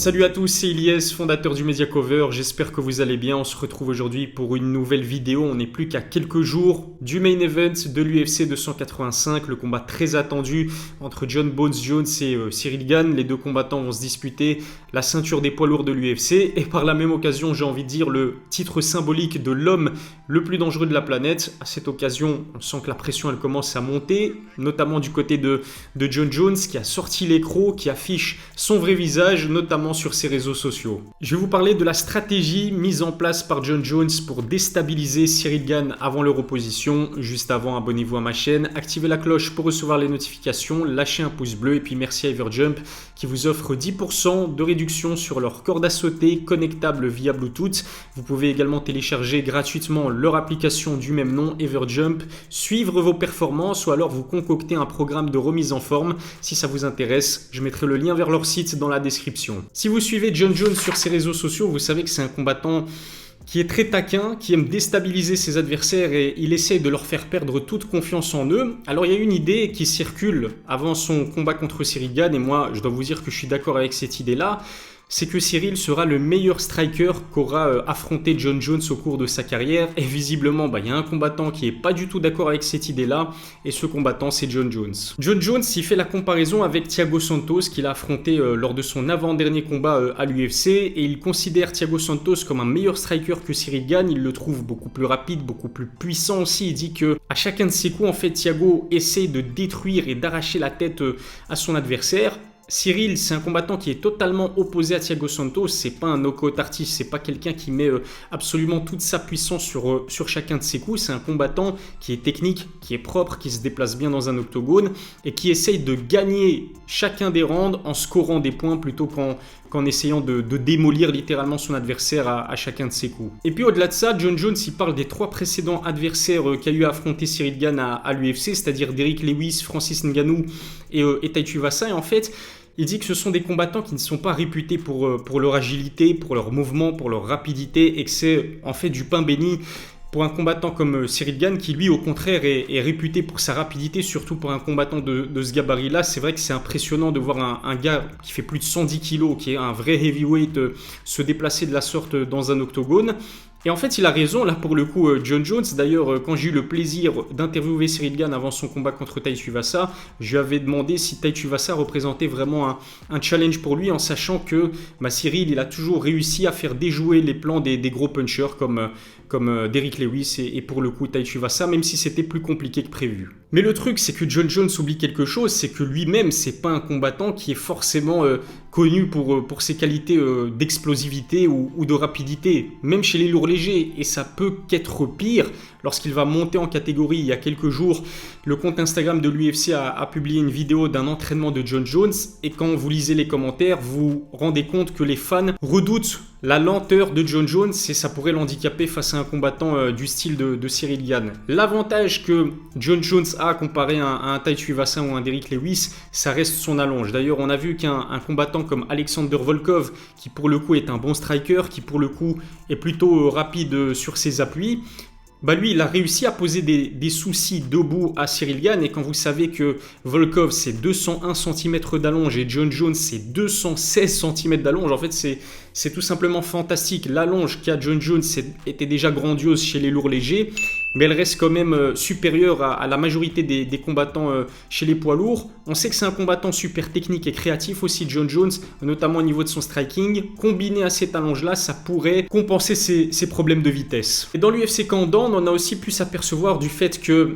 Salut à tous, c'est Ilyes, fondateur du Media Cover. J'espère que vous allez bien. On se retrouve aujourd'hui pour une nouvelle vidéo. On n'est plus qu'à quelques jours du main event de l'UFC 285, le combat très attendu entre Jon Bones Jones et Cyril Gane. Les deux combattants vont se disputer la ceinture des poids lourds de l'UFC et par la même occasion, j'ai envie de dire, le titre symbolique de l'homme le plus dangereux de la planète. À cette occasion, on sent que la pression elle commence à monter, notamment du côté de Jon Jones qui a sorti l'écran, qui affiche son vrai visage, notamment sur ses réseaux sociaux. Je vais vous parler de la stratégie mise en place par Jon Jones pour déstabiliser Cyril Gane avant leur opposition. Juste avant, abonnez-vous à ma chaîne, activez la cloche pour recevoir les notifications, lâchez un pouce bleu et puis merci à Everjump qui vous offre 10% de réduction sur leur corde à sauter connectable via Bluetooth. Vous pouvez également télécharger gratuitement leur application du même nom, Everjump, suivre vos performances ou alors vous concocter un programme de remise en forme. Si ça vous intéresse, je mettrai le lien vers leur site dans la description. Si vous suivez Jon Jones sur ses réseaux sociaux, vous savez que c'est un combattant qui est très taquin, qui aime déstabiliser ses adversaires et il essaye de leur faire perdre toute confiance en eux. Alors il y a une idée qui circule avant son combat contre Cyril Gane et moi je dois vous dire que je suis d'accord avec cette idée-là. C'est que Cyril sera le meilleur striker qu'aura affronté Jon Jones au cours de sa carrière. Et visiblement, il y a un combattant qui n'est pas du tout d'accord avec cette idée-là. Et ce combattant, c'est Jon Jones. Jon Jones, il fait la comparaison avec Thiago Santos qu'il a affronté lors de son avant-dernier combat à l'UFC. Et il considère Thiago Santos comme un meilleur striker que Cyril Gane. Il le trouve beaucoup plus rapide, beaucoup plus puissant aussi. Il dit que à chacun de ses coups, en fait, Thiago essaie de détruire et d'arracher la tête à son adversaire. Cyril, c'est un combattant qui est totalement opposé à Thiago Santos. C'est pas un knockout artiste, c'est pas quelqu'un qui met absolument toute sa puissance sur chacun de ses coups. C'est un combattant qui est technique, qui est propre, qui se déplace bien dans un octogone et qui essaye de gagner chacun des rounds en scorant des points plutôt qu'en essayant de démolir littéralement son adversaire à chacun de ses coups. Et puis au-delà de ça, Jon Jones il parle des 3 précédents adversaires qu'a eu à affronter Cyril Gane à l'UFC, c'est-à-dire Derrick Lewis, Francis Ngannou et Tai Tuivasa. Et en fait, il dit que ce sont des combattants qui ne sont pas réputés pour leur agilité, pour leur mouvement, pour leur rapidité et que c'est en fait du pain béni pour un combattant comme Cyril Gane qui lui au contraire est réputé pour sa rapidité, surtout pour un combattant de ce gabarit-là. C'est vrai que c'est impressionnant de voir un gars qui fait plus de 110 kg, qui est un vrai heavyweight, se déplacer de la sorte dans un octogone. Et en fait, il a raison, là pour le coup, Jon Jones. D'ailleurs, quand j'ai eu le plaisir d'interviewer Cyril Gane avant son combat contre Tai Tuivasa, je lui avais demandé si Tai Tuivasa représentait vraiment un challenge pour lui, en sachant que Cyril, il a toujours réussi à faire déjouer les plans des gros punchers comme Derrick Lewis et pour le coup Tai Tuivasa, même si c'était plus compliqué que prévu. Mais le truc, c'est que Jon Jones oublie quelque chose, c'est que lui-même, c'est pas un combattant qui est forcément connu pour ses qualités d'explosivité ou de rapidité, même chez les lourds légers, et ça peut qu'être pire lorsqu'il va monter en catégorie. Il y a quelques jours, le compte Instagram de l'UFC a publié une vidéo d'un entraînement de Jon Jones, et quand vous lisez les commentaires, vous vous rendez compte que les fans redoutent la lenteur de Jon Jones et ça pourrait l'handicaper face à un combattant du style de Cyril Gane. L'avantage que Jon Jones a comparé à un Tai Tuivasa ou un Derrick Lewis, ça reste son allonge. D'ailleurs, on a vu qu'un combattant comme Alexander Volkov, qui pour le coup est un bon striker, qui pour le coup est plutôt rapide sur ses appuis, lui, il a réussi à poser des soucis debout à Cyril Gane. Et quand vous savez que Volkov, c'est 201 cm d'allonge et Jon Jones, c'est 216 cm d'allonge, en fait, c'est tout simplement fantastique. L'allonge qu'a Jon Jones était déjà grandiose chez les lourds légers, mais elle reste quand même supérieure à la majorité des combattants chez les poids lourds. On sait que c'est un combattant super technique et créatif aussi, Jon Jones, notamment au niveau de son striking. Combiné à cette allonge-là, ça pourrait compenser ses problèmes de vitesse. Et dans l'UFC Countdown, on a aussi pu s'apercevoir du fait que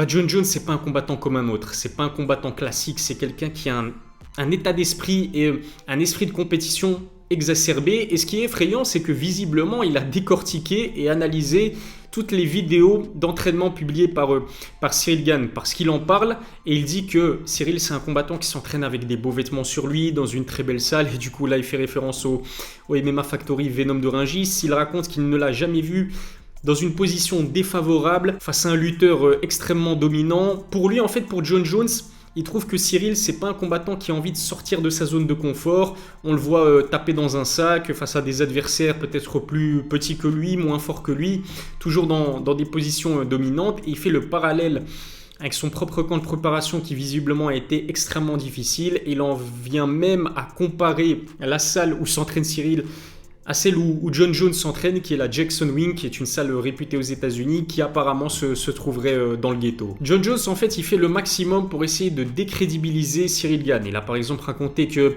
Jon Jones, c'est pas un combattant comme un autre. C'est pas un combattant classique, c'est quelqu'un qui a un état d'esprit et un esprit de compétition exacerbé. Et ce qui est effrayant, c'est que visiblement, il a décortiqué et analysé toutes les vidéos d'entraînement publiées par Cyril Gane, parce qu'il en parle et il dit que Cyril, c'est un combattant qui s'entraîne avec des beaux vêtements sur lui, dans une très belle salle, et du coup là il fait référence au MMA Factory Venom de Rungis. Il raconte qu'il ne l'a jamais vu dans une position défavorable face à un lutteur extrêmement dominant. Pour lui, en fait, pour Jon Jones, il trouve que Cyril, c'est pas un combattant qui a envie de sortir de sa zone de confort. On le voit taper dans un sac face à des adversaires peut-être plus petits que lui, moins forts que lui, toujours dans des positions dominantes. Et il fait le parallèle avec son propre camp de préparation qui visiblement a été extrêmement difficile. Il en vient même à comparer la salle où s'entraîne Cyril à celle où Jon Jones s'entraîne, qui est la Jackson Wing, qui est une salle réputée aux États-Unis, qui apparemment se trouverait dans le ghetto. Jon Jones, en fait, il fait le maximum pour essayer de décrédibiliser Cyril Gane. Il a par exemple raconté que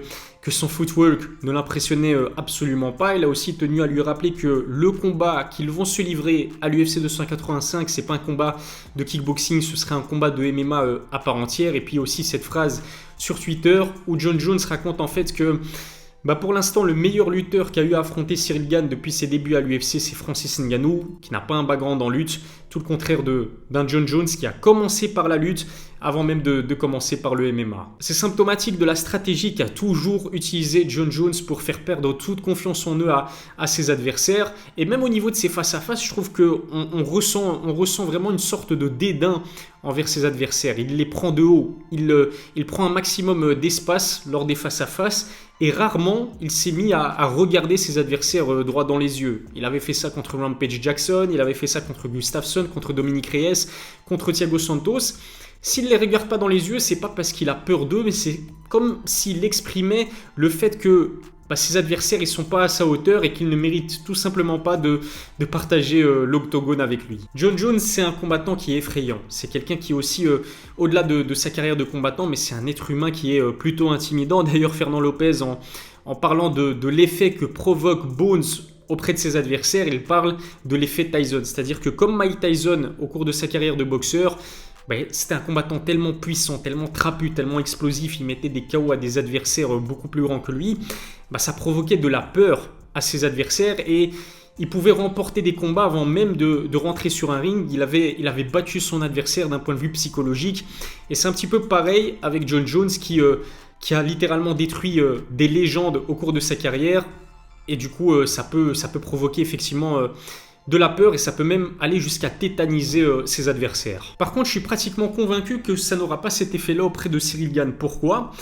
son footwork ne l'impressionnait absolument pas. Il a aussi tenu à lui rappeler que le combat qu'ils vont se livrer à l'UFC 285, c'est pas un combat de kickboxing, ce serait un combat de MMA à part entière. Et puis aussi cette phrase sur Twitter où Jon Jones raconte en fait que pour l'instant, le meilleur lutteur qui a eu à affronter Cyril Gane depuis ses débuts à l'UFC, c'est Francis Ngannou, qui n'a pas un background en lutte, tout le contraire d'un Jon Jones qui a commencé par la lutte avant même de commencer par le MMA. C'est symptomatique de la stratégie qu'a toujours utilisé Jon Jones pour faire perdre toute confiance en eux à ses adversaires. Et même au niveau de ses face-à-face, je trouve qu'on ressent vraiment une sorte de dédain envers ses adversaires. Il les prend de haut, il prend un maximum d'espace lors des face-à-face. Et rarement, il s'est mis à regarder ses adversaires droit dans les yeux. Il avait fait ça contre Rampage Jackson, il avait fait ça contre Gustafsson, contre Dominic Reyes, contre Thiago Santos. S'il ne les regarde pas dans les yeux, c'est pas parce qu'il a peur d'eux, mais c'est comme s'il exprimait le fait que ses adversaires ne sont pas à sa hauteur et qu'il ne mérite tout simplement pas de partager l'octogone avec lui. Jon Jones, c'est un combattant qui est effrayant. C'est quelqu'un qui est aussi, au-delà de sa carrière de combattant, mais c'est un être humain qui est plutôt intimidant. D'ailleurs, Fernand Lopez, en parlant de l'effet que provoque Bones auprès de ses adversaires, il parle de l'effet Tyson. C'est-à-dire que comme Mike Tyson, au cours de sa carrière de boxeur, c'était un combattant tellement puissant, tellement trapu, tellement explosif, il mettait des KO à des adversaires beaucoup plus grands que lui, ça provoquait de la peur à ses adversaires et il pouvait remporter des combats avant même de rentrer sur un ring. Il avait battu son adversaire d'un point de vue psychologique et c'est un petit peu pareil avec Jon Jones qui a littéralement détruit des légendes au cours de sa carrière et du coup ça peut provoquer effectivement de la peur et ça peut même aller jusqu'à tétaniser ses adversaires. Par contre, je suis pratiquement convaincu que ça n'aura pas cet effet-là auprès de Cyril Gane. Pourquoi ?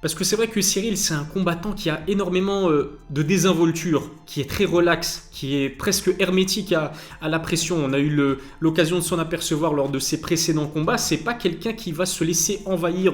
Parce que c'est vrai que Cyril, c'est un combattant qui a énormément de désinvolture, qui est très relax, qui est presque hermétique à la pression. On a eu l'occasion de s'en apercevoir lors de ses précédents combats. C'est pas quelqu'un qui va se laisser envahir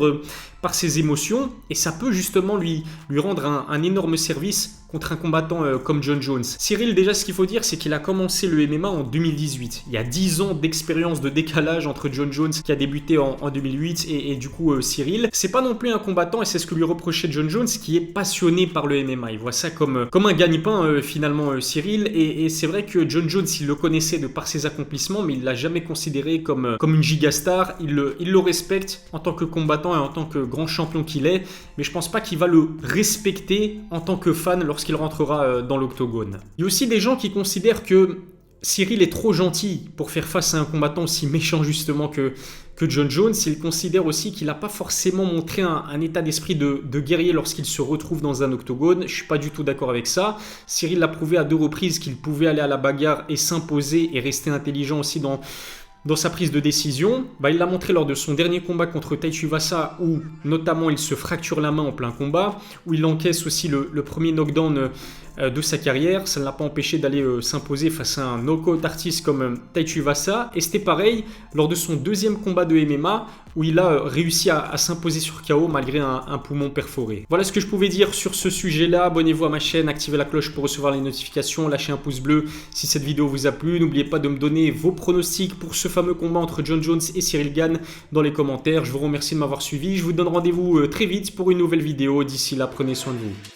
par ses émotions et ça peut justement lui rendre un énorme service contre un combattant comme Jon Jones. Cyril, déjà, ce qu'il faut dire, c'est qu'il a commencé le MMA en 2018. Il y a 10 ans d'expérience de décalage entre Jon Jones qui a débuté en 2008 et du coup Cyril. C'est pas non plus un combattant, et c'est ce que lui reprochait Jon Jones, qui est passionné par le MMA. Il voit ça comme un gagne-pain finalement Cyril. Et c'est vrai que Jon Jones, il le connaissait de par ses accomplissements, mais il l'a jamais considéré comme une gigastar. Il le respecte en tant que combattant et en tant que grand champion qu'il est, mais je pense pas qu'il va le respecter en tant que fan lorsqu'il rentrera dans l'octogone. Il y a aussi des gens qui considèrent que Cyril est trop gentil pour faire face à un combattant aussi méchant justement que Jon Jones. Il considère aussi qu'il n'a pas forcément montré un état d'esprit de guerrier lorsqu'il se retrouve dans un octogone. Je ne suis pas du tout d'accord avec ça. Cyril l'a prouvé à 2 reprises qu'il pouvait aller à la bagarre et s'imposer et rester intelligent aussi dans sa prise de décision. Il l'a montré lors de son dernier combat contre Tai Tuivasa où notamment il se fracture la main en plein combat, où il encaisse aussi le premier knockdown de sa carrière. Ça ne l'a pas empêché d'aller s'imposer face à un knockout artiste comme Tai Tuivasa. Et c'était pareil lors de son deuxième combat de MMA où il a réussi à s'imposer sur KO malgré un poumon perforé. Voilà ce que je pouvais dire sur ce sujet-là. Abonnez-vous à ma chaîne, activez la cloche pour recevoir les notifications, lâchez un pouce bleu si cette vidéo vous a plu. N'oubliez pas de me donner vos pronostics pour ce fameux combat entre Jon Jones et Cyril Gane dans les commentaires. Je vous remercie de m'avoir suivi. Je vous donne rendez-vous très vite pour une nouvelle vidéo. D'ici là, prenez soin de vous.